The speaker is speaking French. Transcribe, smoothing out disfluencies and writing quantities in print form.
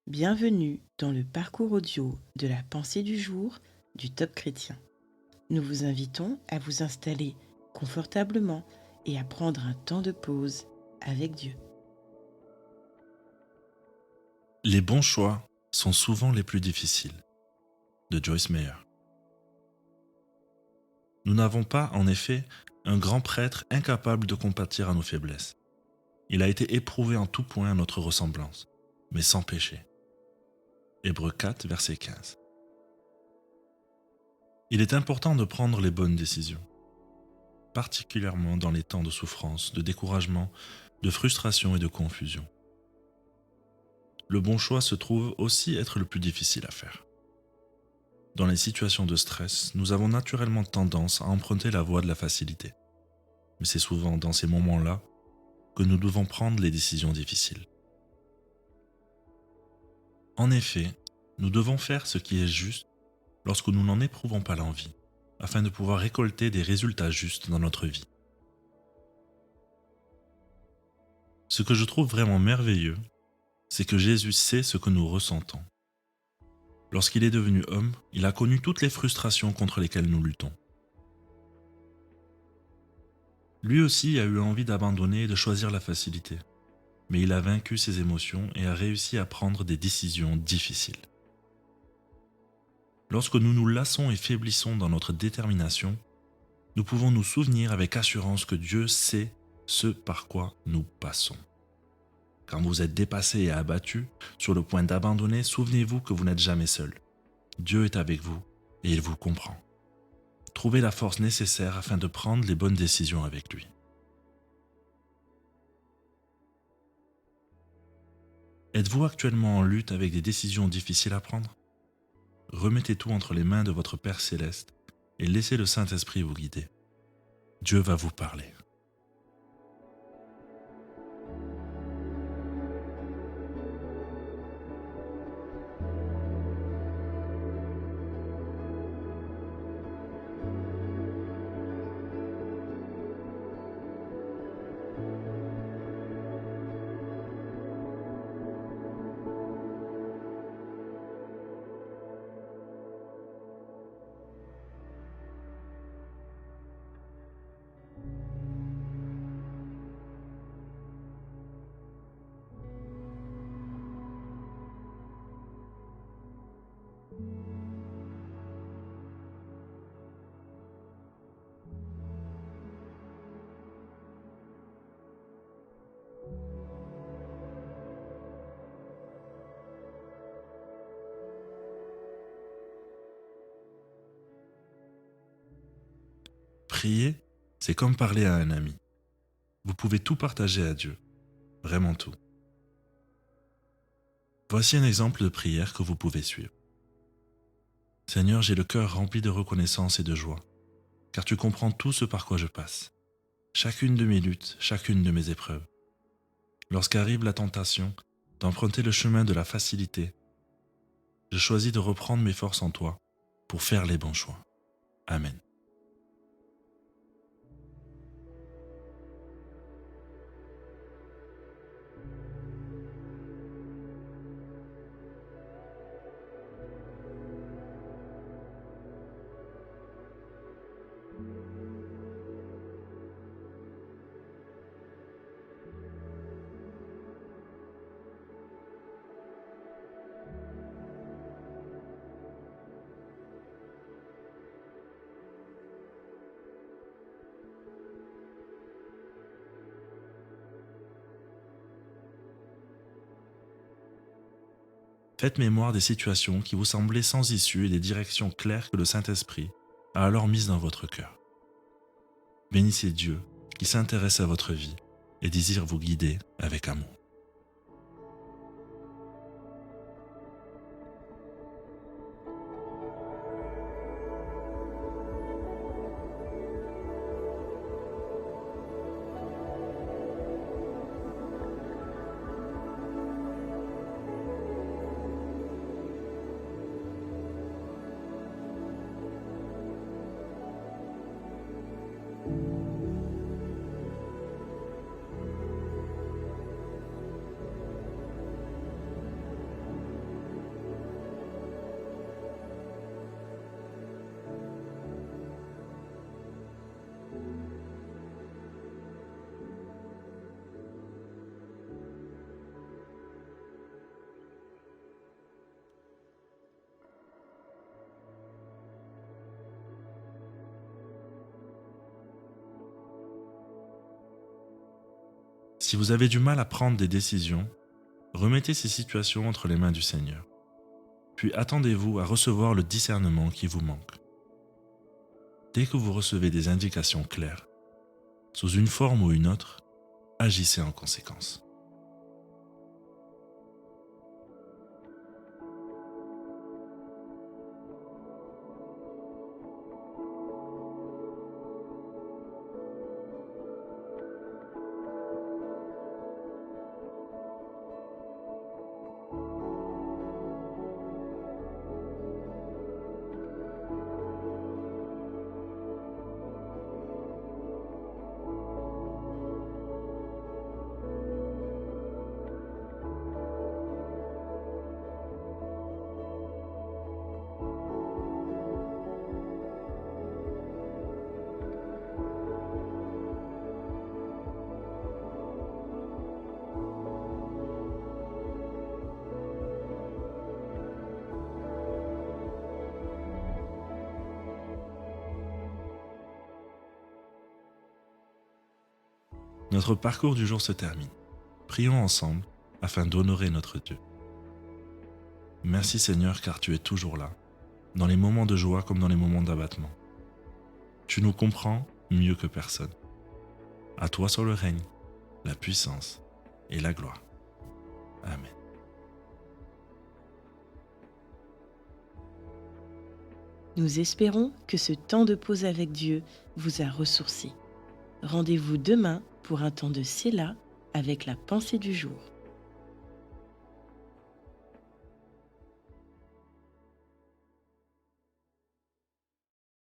Bienvenue dans le parcours audio de la pensée du jour du Top Chrétien. Nous vous invitons à vous installer confortablement et à prendre un temps de pause avec Dieu. Les bons choix sont souvent les plus difficiles. De Joyce Meyer. Nous n'avons pas, en effet, un grand prêtre incapable de compatir à nos faiblesses. Il a été éprouvé en tout point à notre ressemblance, mais sans péché. Hébreux 4, verset 15. Il est important de prendre les bonnes décisions, particulièrement dans les temps de souffrance, de découragement, de frustration et de confusion. Le bon choix se trouve aussi être le plus difficile à faire. Dans les situations de stress, nous avons naturellement tendance à emprunter la voie de la facilité. Mais c'est souvent dans ces moments-là que nous devons prendre les décisions difficiles. En effet, nous devons faire ce qui est juste lorsque nous n'en éprouvons pas l'envie, afin de pouvoir récolter des résultats justes dans notre vie. Ce que je trouve vraiment merveilleux, c'est que Jésus sait ce que nous ressentons. Lorsqu'il est devenu homme, il a connu toutes les frustrations contre lesquelles nous luttons. Lui aussi a eu envie d'abandonner et de choisir la facilité, mais il a vaincu ses émotions et a réussi à prendre des décisions difficiles. Lorsque nous nous lassons et faiblissons dans notre détermination, nous pouvons nous souvenir avec assurance que Dieu sait ce par quoi nous passons. Quand vous êtes dépassé et abattu, sur le point d'abandonner, souvenez-vous que vous n'êtes jamais seul. Dieu est avec vous et il vous comprend. Trouvez la force nécessaire afin de prendre les bonnes décisions avec lui. Êtes-vous actuellement en lutte avec des décisions difficiles à prendre ? Remettez tout entre les mains de votre Père Céleste et laissez le Saint-Esprit vous guider. Dieu va vous parler. Prier, c'est comme parler à un ami. Vous pouvez tout partager à Dieu, vraiment tout. Voici un exemple de prière que vous pouvez suivre. Seigneur, j'ai le cœur rempli de reconnaissance et de joie, car tu comprends tout ce par quoi je passe. Chacune de mes luttes, chacune de mes épreuves. Lorsqu'arrive la tentation d'emprunter le chemin de la facilité, je choisis de reprendre mes forces en toi pour faire les bons choix. Amen. Faites mémoire des situations qui vous semblaient sans issue et des directions claires que le Saint-Esprit a alors mises dans votre cœur. Bénissez Dieu qui s'intéresse à votre vie et désire vous guider avec amour. Si vous avez du mal à prendre des décisions, remettez ces situations entre les mains du Seigneur. Puis attendez-vous à recevoir le discernement qui vous manque. Dès que vous recevez des indications claires, sous une forme ou une autre, agissez en conséquence. Notre parcours du jour se termine. Prions ensemble afin d'honorer notre Dieu. Merci Seigneur car tu es toujours là, dans les moments de joie comme dans les moments d'abattement. Tu nous comprends mieux que personne. À toi soit le règne, la puissance et la gloire. Amen. Nous espérons que ce temps de pause avec Dieu vous a ressourci. Rendez-vous demain pour un temps de Séla avec la pensée du jour.